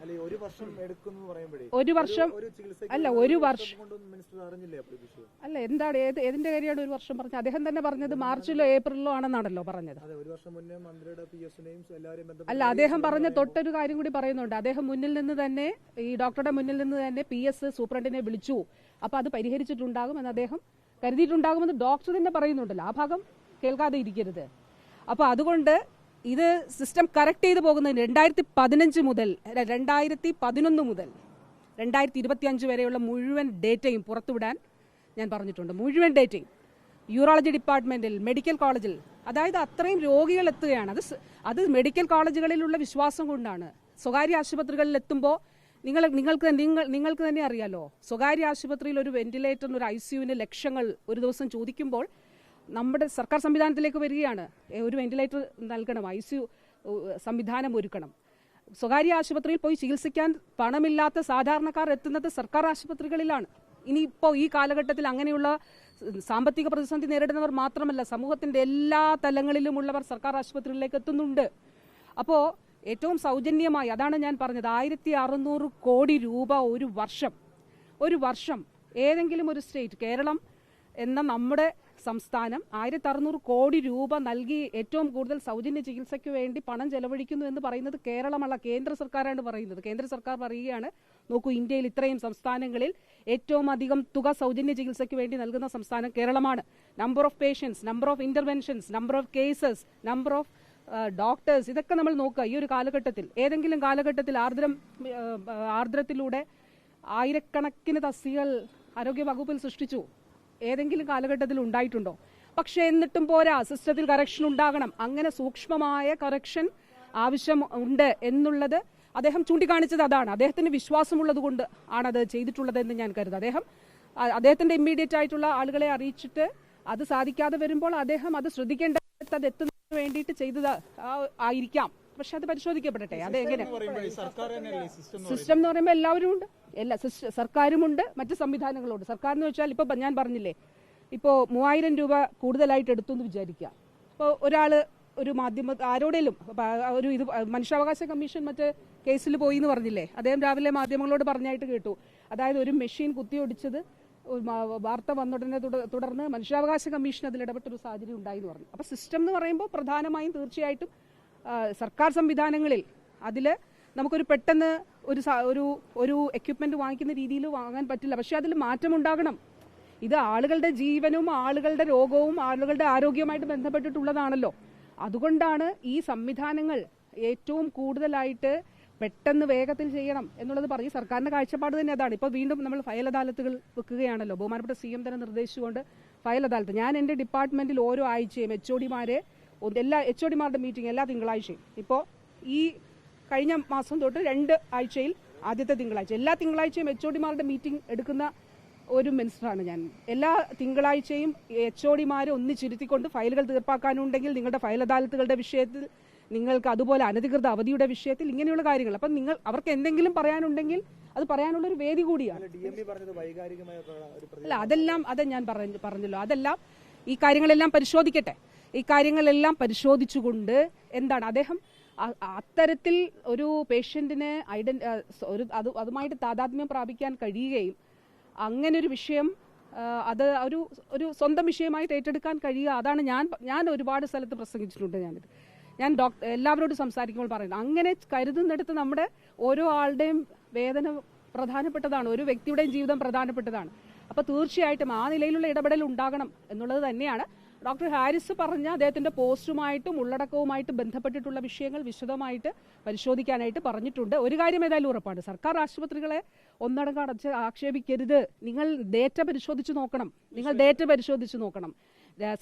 ഒരു വർഷം അല്ല, ഒരു വർഷം അല്ല, എന്താണ് ഏതിന്റെ കാര്യമാണ് ഒരു വർഷം പറഞ്ഞത്? അദ്ദേഹം തന്നെ പറഞ്ഞത് മാർച്ചിലോ ഏപ്രിലോ ആണെന്നാണല്ലോ പറഞ്ഞത്. അല്ല, അദ്ദേഹം പറഞ്ഞ തൊട്ടൊരു കാര്യം കൂടി പറയുന്നുണ്ട്. അദ്ദേഹം മുന്നിൽ നിന്ന് തന്നെ, ഈ ഡോക്ടറുടെ മുന്നിൽ നിന്ന് തന്നെ PS സൂപ്രണ്ടിനെ വിളിച്ചു. അപ്പൊ അത് പരിഹരിച്ചിട്ടുണ്ടാകും എന്ന് അദ്ദേഹം കരുതിയിട്ടുണ്ടാകുമെന്ന് ഡോക്ടർ തന്നെ പറയുന്നുണ്ടല്ലോ. ആ ഭാഗം കേൾക്കാതെ ഇരിക്കരുത്. അപ്പൊ അതുകൊണ്ട് ഇത് സിസ്റ്റം കറക്റ്റ് ചെയ്ത് പോകുന്നതിന് 2015 മുതൽ 2011 മുതൽ 2025 വരെയുള്ള മുഴുവൻ ഡേറ്റയും പുറത്തുവിടാൻ ഞാൻ പറഞ്ഞിട്ടുണ്ട്. മുഴുവൻ ഡേറ്റയും യൂറോളജി ഡിപ്പാർട്ട്മെന്റിൽ, മെഡിക്കൽ കോളേജിൽ, അതായത് അത്രയും രോഗികൾ എത്തുകയാണ്. അത് മെഡിക്കൽ കോളേജുകളിലുള്ള വിശ്വാസം കൊണ്ടാണ്. സ്വകാര്യ ആശുപത്രികളിൽ എത്തുമ്പോൾ നിങ്ങൾക്ക് തന്നെ അറിയാലോ, സ്വകാര്യ ആശുപത്രിയിൽ ഒരു വെന്റിലേറ്ററിന്, ഒരു ICUവിന് ലക്ഷങ്ങൾ ഒരു ദിവസം ചോദിക്കുമ്പോൾ നമ്മുടെ സർക്കാർ സംവിധാനത്തിലേക്ക് വരികയാണ്. ഒരു വെന്റിലേറ്റർ നൽകണം, ICU സംവിധാനം ഒരുക്കണം. സ്വകാര്യ ആശുപത്രിയിൽ പോയി ചികിത്സിക്കാൻ പണമില്ലാത്ത സാധാരണക്കാർ എത്തുന്നത് സർക്കാർ ആശുപത്രികളിലാണ്. ഇനിയിപ്പോൾ ഈ കാലഘട്ടത്തിൽ അങ്ങനെയുള്ള സാമ്പത്തിക പ്രതിസന്ധി നേരിടുന്നവർ മാത്രമല്ല, സമൂഹത്തിന്റെ എല്ലാ തലങ്ങളിലുമുള്ളവർ സർക്കാർ ആശുപത്രികളിലേക്ക് എത്തുന്നുണ്ട്. അപ്പോൾ ഏറ്റവും സൗജന്യമായി, അതാണ് ഞാൻ പറഞ്ഞത്, 1600 കോടി രൂപ ഒരു വർഷം ഏതെങ്കിലും ഒരു സ്റ്റേറ്റ്, കേരളം എന്ന നമ്മുടെ സംസ്ഥാനം 1600 കോടി രൂപ നൽകി ഏറ്റവും കൂടുതൽ സൗജന്യ ചികിത്സയ്ക്ക് വേണ്ടി പണം ചെലവഴിക്കുന്നു എന്ന് പറയുന്നത് കേരളമല്ല, കേന്ദ്ര സർക്കാരാണ് പറയുന്നത്. കേന്ദ്ര സർക്കാർ പറയുകയാണ്, നോക്കൂ, ഇന്ത്യയിൽ ഇത്രയും സംസ്ഥാനങ്ങളിൽ ഏറ്റവും അധികം തുക സൗജന്യ ചികിത്സയ്ക്ക് വേണ്ടി നൽകുന്ന സംസ്ഥാനം കേരളമാണ്. Number of patients, number of interventions, number of cases, number of doctors, ഇതൊക്കെ നമ്മൾ നോക്കുക. ഈ ഒരു കാലഘട്ടത്തിൽ, ഏതെങ്കിലും കാലഘട്ടത്തിൽ ആർദ്രത്തിലൂടെ ആയിരക്കണക്കിന് തസ്തികകൾ ആരോഗ്യ വകുപ്പിൽ സൃഷ്ടിച്ചു? ഏതെങ്കിലും കാലഘട്ടത്തിൽ ഉണ്ടായിട്ടുണ്ടോ? പക്ഷേ എന്നിട്ടും പോരാ, സിസ്റ്റത്തിൽ കറക്ഷൻ ഉണ്ടാകണം. അങ്ങനെ സൂക്ഷ്മമായ കറക്ഷൻ ആവശ്യം ഉണ്ട് എന്നുള്ളത് അദ്ദേഹം ചൂണ്ടിക്കാണിച്ചത് അതാണ്. അദ്ദേഹത്തിന് വിശ്വാസമുള്ളത് കൊണ്ട് ആണത് ചെയ്തിട്ടുള്ളത് എന്ന് ഞാൻ കരുതുന്നു. അദ്ദേഹത്തിന്റെ ഇമ്മീഡിയറ്റ് ആയിട്ടുള്ള ആളുകളെ അറിയിച്ചിട്ട് അത് സാധിക്കാതെ വരുമ്പോൾ അദ്ദേഹം അത് ശ്രദ്ധിക്കേണ്ടത്, അത് എത്തുന്നതിന് വേണ്ടിയിട്ട് ചെയ്തത് ആയിരിക്കാം. പക്ഷെ അത് പരിശോധിക്കപ്പെടട്ടെ. അതെങ്ങനെ സിസ്റ്റം എന്ന് പറയുമ്പോൾ എല്ലാവരും ഉണ്ട്, സർക്കാരുമുണ്ട്, മറ്റ് സംവിധാനങ്ങളുണ്ട്. സർക്കാർ എന്ന് വെച്ചാൽ ഇപ്പൊ ഞാൻ പറഞ്ഞില്ലേ, ഇപ്പോൾ 3000 രൂപ കൂടുതലായിട്ട് എടുത്തു എന്ന് വിചാരിക്കുക. ഇപ്പോൾ ഒരാള് ഒരു മാധ്യമ ആരോടെങ്കിലും ഒരു ഇത് മനുഷ്യാവകാശ കമ്മീഷൻ മറ്റേ കേസിൽ പോയി എന്ന് പറഞ്ഞില്ലേ, അദ്ദേഹം രാവിലെ മാധ്യമങ്ങളോട് പറഞ്ഞായിട്ട് കേട്ടു. അതായത് ഒരു മെഷീൻ കുത്തിയൊടിച്ചത് വാർത്ത വന്നുടനെ തുടർന്ന് മനുഷ്യാവകാശ കമ്മീഷൻ അതിൽ ഇടപെട്ടൊരു സാഹചര്യം ഉണ്ടായി എന്ന് പറഞ്ഞു. അപ്പൊ സിസ്റ്റം എന്ന് പറയുമ്പോൾ പ്രധാനമായും തീർച്ചയായിട്ടും സർക്കാർ സംവിധാനങ്ങളിൽ അതിൽ നമുക്കൊരു പെട്ടെന്ന് ഒരു എക്യുപ്മെന്റ് വാങ്ങിക്കുന്ന രീതിയിൽ വാങ്ങാൻ പറ്റില്ല. പക്ഷെ അതിൽ മാറ്റമുണ്ടാകണം. ഇത് ആളുകളുടെ ജീവനും ആളുകളുടെ രോഗവും ആളുകളുടെ ആരോഗ്യവുമായിട്ട് ബന്ധപ്പെട്ടിട്ടുള്ളതാണല്ലോ. അതുകൊണ്ടാണ് ഈ സംവിധാനങ്ങൾ ഏറ്റവും കൂടുതലായിട്ട് പെട്ടെന്ന് വേഗത്തിൽ ചെയ്യണം എന്നുള്ളത് പറയും. സർക്കാരിന്റെ കാഴ്ചപ്പാട് തന്നെ അതാണ്. ഇപ്പോൾ വീണ്ടും നമ്മൾ ഫയൽ അദാലത്തുകൾ വെക്കുകയാണല്ലോ. ബഹുമാനപ്പെട്ട CM തന്നെ നിർദ്ദേശിച്ചുകൊണ്ട് ഫയൽ അദാലത്ത്. ഞാൻ എൻ്റെ ഡിപ്പാർട്ട്മെന്റിൽ ഓരോ ആഴ്ചയും എല്ലാ HOD-മാരുടെ മീറ്റിംഗ് എല്ലാ തിങ്കളാഴ്ചയും, ഇപ്പോൾ ഈ കഴിഞ്ഞ മാസം തൊട്ട് 2 ആഴ്ചയിൽ ആദ്യത്തെ തിങ്കളാഴ്ച, എല്ലാ തിങ്കളാഴ്ചയും HOD-മാരുടെ മീറ്റിംഗ് എടുക്കുന്ന ഒരു മിനിസ്റ്ററാണ് ഞാൻ. എല്ലാ തിങ്കളാഴ്ചയും HOD-മാരെ ഒന്നിച്ചിരുത്തിക്കൊണ്ട് ഫയലുകൾ തീർപ്പാക്കാനുണ്ടെങ്കിൽ, നിങ്ങളുടെ ഫയൽ അദാലത്തുകളുടെ വിഷയത്തിൽ, നിങ്ങൾക്ക് അതുപോലെ അനധികൃത അവധിയുടെ വിഷയത്തിൽ, ഇങ്ങനെയുള്ള കാര്യങ്ങൾ, അപ്പം അവർക്ക് എന്തെങ്കിലും പറയാനുണ്ടെങ്കിൽ അത് പറയാനുള്ള ഒരു വേദി കൂടിയാണ്. അല്ല, അത് ഞാൻ പറഞ്ഞല്ലോ, അതെല്ലാം ഈ കാര്യങ്ങളെല്ലാം പരിശോധിക്കട്ടെ. ഈ കാര്യങ്ങളെല്ലാം പരിശോധിച്ചുകൊണ്ട് എന്താണ് അദ്ദേഹം അത്തരത്തിൽ ഒരു പേഷ്യന്റിനെ അതുമായിട്ട് താതാത്മ്യം പ്രാപിക്കാൻ കഴിയുകയും അങ്ങനെ ഒരു വിഷയം അത് ഒരു സ്വന്തം വിഷയമായിട്ട് ഏറ്റെടുക്കാൻ കഴിയുക. അതാണ് ഞാൻ ഒരുപാട് സ്ഥലത്ത് പ്രസംഗിച്ചിട്ടുണ്ട്. ഞാൻ എല്ലാവരോടും സംസാരിക്കുമ്പോൾ പറയുന്നത്, അങ്ങനെ കരുതുന്നിടത്ത് നമ്മുടെ ഓരോ ആളുടെയും വേദന പ്രധാനപ്പെട്ടതാണ്, ഒരു വ്യക്തിയുടെയും ജീവിതം പ്രധാനപ്പെട്ടതാണ്. അപ്പോൾ തീർച്ചയായിട്ടും ആ നിലയിലുള്ള ഇടപെടൽ ഉണ്ടാകണം എന്നുള്ളത് തന്നെയാണ് ഡോക്ടർ ഹാരിസ് പറഞ്ഞ അദ്ദേഹത്തിന്റെ പോസ്റ്റുമായിട്ടും ഉള്ളടക്കവുമായിട്ട് ബന്ധപ്പെട്ടിട്ടുള്ള വിഷയങ്ങൾ വിശദമായിട്ട് പരിശോധിക്കാനായിട്ട് പറഞ്ഞിട്ടുണ്ട്. ഒരു കാര്യം ഏതായാലും ഉറപ്പാണ്, സർക്കാർ ആശുപത്രികളെ ഒന്നടങ്കം ആക്ഷേപിക്കരുത്. നിങ്ങൾ ഡേറ്റ പരിശോധിച്ച് നോക്കണം.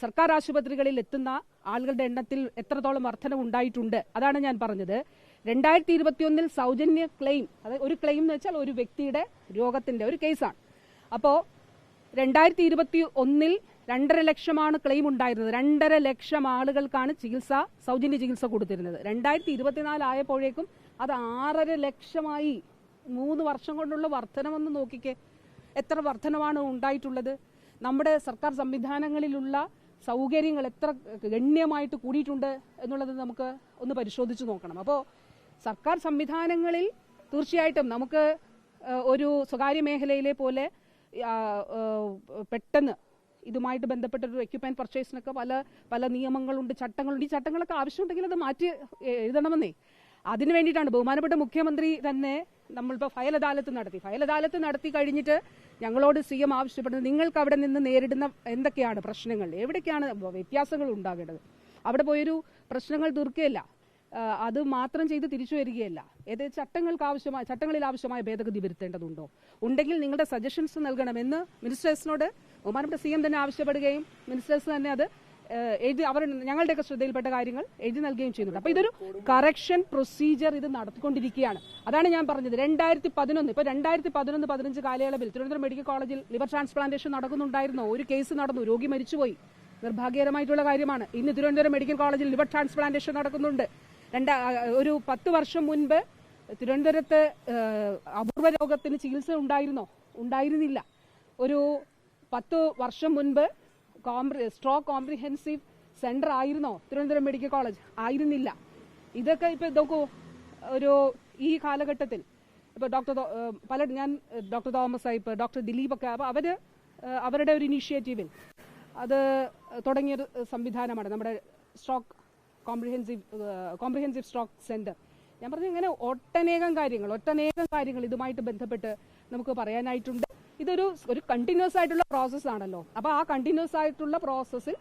സർക്കാർ ആശുപത്രികളിൽ എത്തുന്ന ആളുകളുടെ എണ്ണത്തിൽ എത്രത്തോളം വർധന ഉണ്ടായിട്ടുണ്ട്. അതാണ് ഞാൻ പറഞ്ഞത്. 2021 സൗജന്യ ക്ലെയിം, അതായത് ഒരു ക്ലെയിം എന്ന് വെച്ചാൽ ഒരു വ്യക്തിയുടെ രോഗത്തിന്റെ ഒരു കേസാണ്. അപ്പോൾ 2021 2.5 ലക്ഷമാണ് ക്ലെയിം ഉണ്ടായിരുന്നത്. 2.5 ലക്ഷം ആളുകൾക്കാണ് സൗജന്യ ചികിത്സ കൊടുത്തിരുന്നത്. 2024 ആയപ്പോഴേക്കും അത് 6.5 ലക്ഷമായി. 3 വർഷം കൊണ്ടുള്ള വർധനമെന്ന് നോക്കിക്കേ, എത്ര വർധനമാണ് ഉണ്ടായിട്ടുള്ളത്. നമ്മുടെ സർക്കാർ സംവിധാനങ്ങളിലുള്ള സൗകര്യങ്ങൾ എത്ര ഗണ്യമായിട്ട് കൂടിയിട്ടുണ്ട് എന്നുള്ളത് നമുക്ക് ഒന്ന് പരിശോധിച്ച് നോക്കണം. അപ്പോൾ സർക്കാർ സംവിധാനങ്ങളിൽ തീർച്ചയായിട്ടും നമുക്ക് ഒരു സ്വകാര്യ മേഖലയിലെ പോലെ പെട്ടെന്ന് ഇതുമായിട്ട് ബന്ധപ്പെട്ടൊരു എക്യുപ്മെന്റ് പർച്ചേസിനൊക്കെ പല നിയമങ്ങളുണ്ട്, ചട്ടങ്ങളുണ്ട്. ഈ ചട്ടങ്ങളൊക്കെ ആവശ്യമുണ്ടെങ്കിൽ അത് മാറ്റി എഴുതണമെന്നേ. അതിനു വേണ്ടിയിട്ടാണ് ബഹുമാനപ്പെട്ട മുഖ്യമന്ത്രി തന്നെ നമ്മളിപ്പോൾ ഫയൽ അദാലത്ത് നടത്തി കഴിഞ്ഞിട്ട് ഞങ്ങളോട് CM ആവശ്യപ്പെടുന്നത് നിങ്ങൾക്ക് അവിടെ നിന്ന് നേരിടുന്ന എന്തൊക്കെയാണ് പ്രശ്നങ്ങൾ, എവിടേക്കാണ് വ്യത്യാസങ്ങൾ ഉണ്ടാകേണ്ടത്, അവിടെ പോയൊരു പ്രശ്നങ്ങൾ തീർക്കുകയല്ല, അത് മാത്രം ചെയ്ത് തിരിച്ചു വരികയല്ല. ചട്ടങ്ങളിൽ ആവശ്യമായ ഭേദഗതി വരുത്തേണ്ടതുണ്ടോ, ഉണ്ടെങ്കിൽ നിങ്ങളുടെ സജഷൻസ് നൽകണമെന്ന് മിനിസ്റ്റേഴ്സിനോട് ബഹുമാനപ്പെട്ട CM തന്നെ ആവശ്യപ്പെടുകയും മിനിസ്റ്റേഴ്സ് തന്നെ അത് ഞങ്ങളുടെയൊക്കെ ശ്രദ്ധയിൽപ്പെട്ട കാര്യങ്ങൾ എഴുതി നൽകുകയും ചെയ്യുന്നുണ്ട്. അപ്പൊ ഇതൊരു കറക്ഷൻ പ്രൊസീജിയർ ഇത് നടത്തിക്കൊണ്ടിരിക്കുകയാണ്. അതാണ് ഞാൻ പറഞ്ഞത്. 2011-15 കാലയളവിൽ തിരുവനന്തപുരം മെഡിക്കൽ കോളേജിൽ ലിവർ ട്രാൻസ്പ്ലാന്റേഷൻ നടക്കുന്നുണ്ടായിരുന്നോ? ഒരു കേസ് നടന്നു, രോഗി മരിച്ചുപോയി, നിർഭാഗ്യകരമായിട്ടുള്ള കാര്യമാണ്. ഇന്ന് തിരുവനന്തപുരം മെഡിക്കൽ കോളേജിൽ ലിവർ ട്രാൻസ്പ്ലാന്റേഷൻ നടക്കുന്നുണ്ട്. ഒരു 10 വർഷം മുൻപ് തിരുവനന്തപുരത്ത് അപൂർവ രോഗത്തിന് ചികിത്സ ഉണ്ടായിരുന്നില്ല. ഒരു 10 വർഷം മുൻപ് സ്ട്രോക്ക് കോംപ്രിഹെൻസീവ് സെന്റർ ആയിരുന്നോ തിരുവനന്തപുരം മെഡിക്കൽ കോളേജ്? ആയിരുന്നില്ല. ഇതൊക്കെ ഇപ്പൊ നോക്കൂ, ഈ കാലഘട്ടത്തിൽ ഇപ്പൊ ഡോക്ടർ തോമസ് ഐപ്പ്, ഡോക്ടർ ദിലീപ് ഒക്കെ അവരുടെ ഒരു ഇനീഷ്യേറ്റീവിൽ അത് തുടങ്ങിയൊരു സംവിധാനമാണ് നമ്മുടെ സ്ട്രോക്ക് കോംപ്രിഹെൻസീവ് സ്ട്രോക്ക് സെന്റർ. ഞാൻ പറഞ്ഞു, ഇങ്ങനെ ഒട്ടനേകം കാര്യങ്ങൾ ഇതുമായിട്ട് ബന്ധപ്പെട്ട് നമുക്ക് പറയാനായിട്ടുണ്ട്. ഇതൊരു കണ്ടിന്യൂസ് ആയിട്ടുള്ള പ്രോസസ് ആണല്ലോ. അപ്പോൾ ആ കണ്ടിന്യൂസ് ആയിട്ടുള്ള പ്രോസസ്സിൽ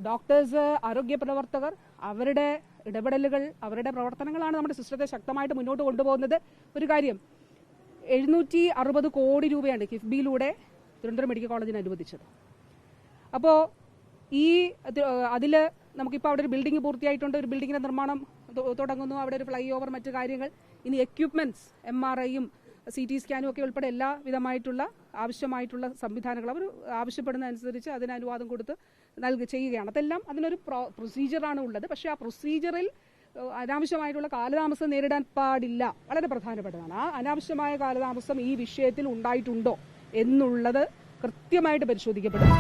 ഡോക്ടേഴ്സ്, ആരോഗ്യ പ്രവർത്തകർ, അവരുടെ ഇടപെടലുകൾ, അവരുടെ പ്രവർത്തനങ്ങളാണ് നമ്മുടെ സിസ്റ്റത്തെ ശക്തമായിട്ട് മുന്നോട്ട് കൊണ്ടുപോകുന്നത്. ഒരു കാര്യം, 760 കോടി രൂപയാണ് കിഫ്ബിയിലൂടെ തിരുവനന്തപുരം മെഡിക്കൽ കോളേജിന് അനുവദിച്ചത്. അപ്പോൾ അതിൽ നമുക്കിപ്പോൾ അവിടെ ഒരു ബിൽഡിംഗ് പൂർത്തിയായിട്ടുണ്ട്, ഒരു ബിൽഡിങ്ങിന്റെ നിർമ്മാണം തുടങ്ങുന്നു, അവിടെ ഒരു ഫ്ലൈ ഓവർ, മറ്റു കാര്യങ്ങൾ. ഇനി എക്യുപ്മെന്റ്സ്, MRIയും CT സ്കാനും ഒക്കെ ഉൾപ്പെടെ എല്ലാ വിധമായിട്ടുള്ള ആവശ്യമായിട്ടുള്ള സംവിധാനങ്ങൾ അവർ ആവശ്യപ്പെടുന്ന അനുസരിച്ച് അതിന് അനുവാദം കൊടുത്ത് ചെയ്യുകയാണ്. അതെല്ലാം അതിനൊരു പ്രൊസീജിയറാണ് ഉള്ളത്. പക്ഷേ ആ പ്രൊസീജിയറിൽ അനാവശ്യമായിട്ടുള്ള കാലതാമസം നേരിടാൻ പാടില്ല. വളരെ പ്രധാനപ്പെട്ടതാണ്. ആ അനാവശ്യമായ കാലതാമസം ഈ വിഷയത്തിൽ ഉണ്ടായിട്ടുണ്ടോ എന്നുള്ളത് കൃത്യമായിട്ട് പരിശോധിക്കപ്പെടും.